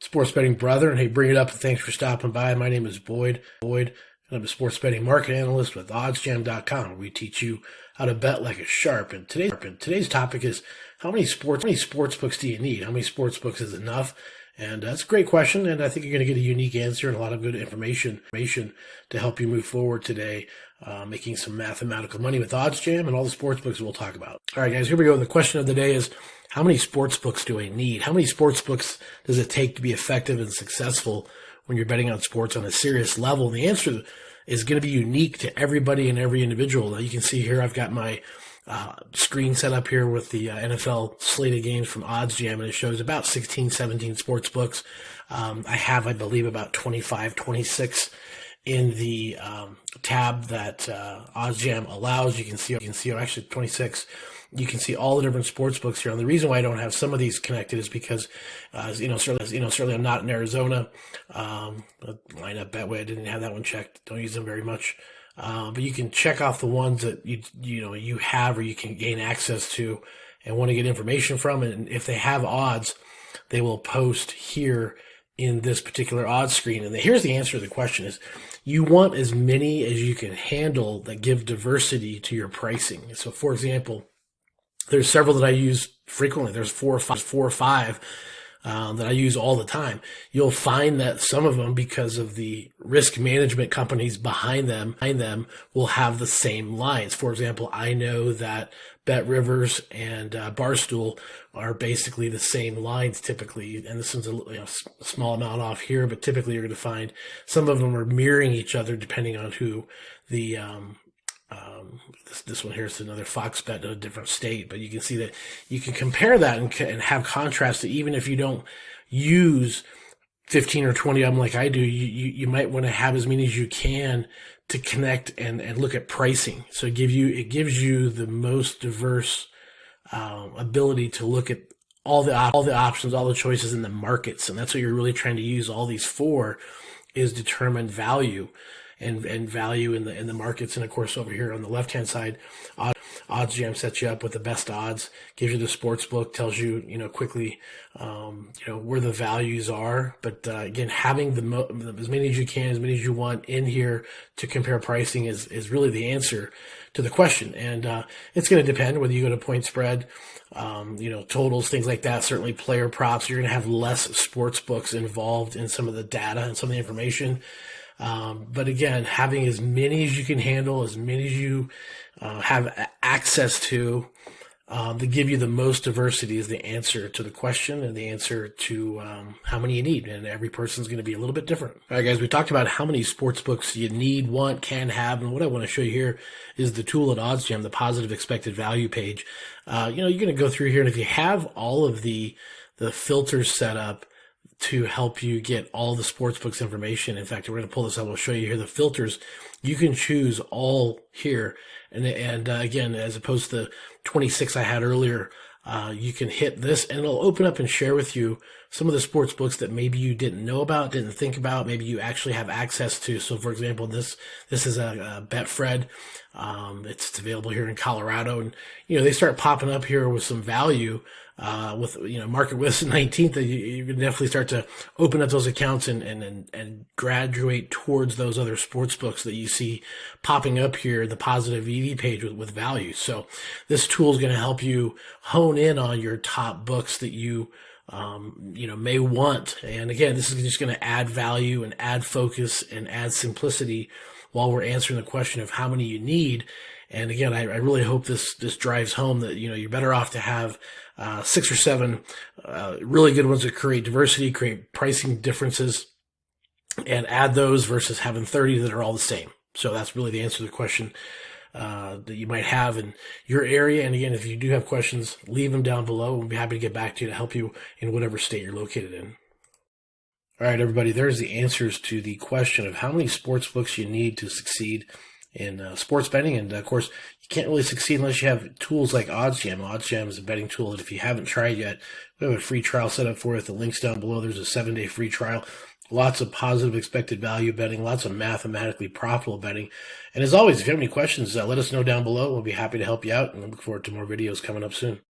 Sports betting brother, and hey, bring it up, and thanks for stopping by. My name is Boyd, and I'm a sports betting market analyst with OddsJam.com, where we teach you how to bet like a sharp. And today's topic is how many sports books do you need? How many sports books is enough? And that's a great question, and I think you're going to get a unique answer and a lot of good information to help you move forward today, making some mathematical money with OddsJam and all the sports books we'll talk about. All right, guys, here we go. The question of the day is, how many sports books do I need? How many sports books does it take to be effective and successful when you're betting on sports on a serious level? And the answer is going to be unique to everybody and every individual. Now, you can see here I've got my screen set up here with the NFL slate of games from OddsJam, and it shows about 16, 17 sports books. I have, I believe, about 25, 26 in the tab that OddsJam allows. You can see actually 26. You can see all the different sports books here. And the reason why I don't have some of these connected is because, certainly I'm not in Arizona. Lineup Betway, I didn't have that one checked. Don't use them very much. But you can check off the ones that you have or you can gain access to and want to get information from. And if they have odds, they will post here in this particular odds screen. And here's the answer to the question is, you want as many as you can handle that give diversity to your pricing. So for example, there's several that I use frequently. There's four or five that I use all the time. You'll find that some of them, because of the risk management companies behind them will have the same lines. For example, I know that Bet Rivers and Barstool are basically the same lines typically, and this one's a small amount off here, but typically you're going to find some of them are mirroring each other depending on who the this one here is another Fox bet in a different state, but you can see that you can compare that and have contrast to, even if you don't use 15 or 20 of them like I do, you might want to have as many as you can to connect and look at pricing. So it gives you the most diverse ability to look at all the options, all the choices in the markets, and that's what you're really trying to use all these for, is determine value. And value in the markets. And of course, over here on the left-hand side, OddsJam sets you up with the best odds, gives you the sports book, tells you, quickly, where the values are. But again, having as many as you can, as many as you want in here to compare pricing is really the answer to the question. And it's going to depend whether you go to point spread, totals, things like that. Certainly player props. You're going to have less sports books involved in some of the data and some of the information. But again, having as many as you can handle, as many as you have access to give you the most diversity is the answer to the question and the answer to how many you need. And every person's going to be a little bit different. All right, guys, we talked about how many sports books you need, want, can have. And what I want to show you here is the tool at OddsJam, the positive expected value page. You're going to go through here, and if you have all of the filters set up to help you get all the sportsbooks information. In fact, we're going to pull this up. We'll show you here the filters. You can choose all here. And again, as opposed to the 26 I had earlier, you can hit this and it'll open up and share with you some of the sports books that maybe you didn't know about, didn't think about, maybe you actually have access to. So for example, this is a Betfred. It's available here in Colorado, and they start popping up here with some value with market with 19th. You can definitely start to open up those accounts and graduate towards those other sports books that you see popping up here, the positive EV page with value. So this tool is going to help you hone in on your top books that you may want. And again, this is just going to add value and add focus and add simplicity while we're answering the question of how many you need. And again, I really hope this drives home that, you're better off to have 6 or 7 really good ones that create diversity, create pricing differences, and add those versus having 30 that are all the same. So that's really the answer to the question that you might have in your area. And again, if you do have questions, leave them down below. We'll be happy to get back to you to help you in whatever state you're located in. All right, everybody, there's the answers to the question of how many sports books you need to succeed in sports betting. And of course, you can't really succeed unless you have tools like OddsJam. OddsJam is a betting tool that if you haven't tried yet, we have a free trial set up for it. The link's down below. There's a 7-day free trial. Lots of positive expected value betting, lots of mathematically profitable betting. And as always, if you have any questions, let us know down below. We'll be happy to help you out, and I look forward to more videos coming up soon.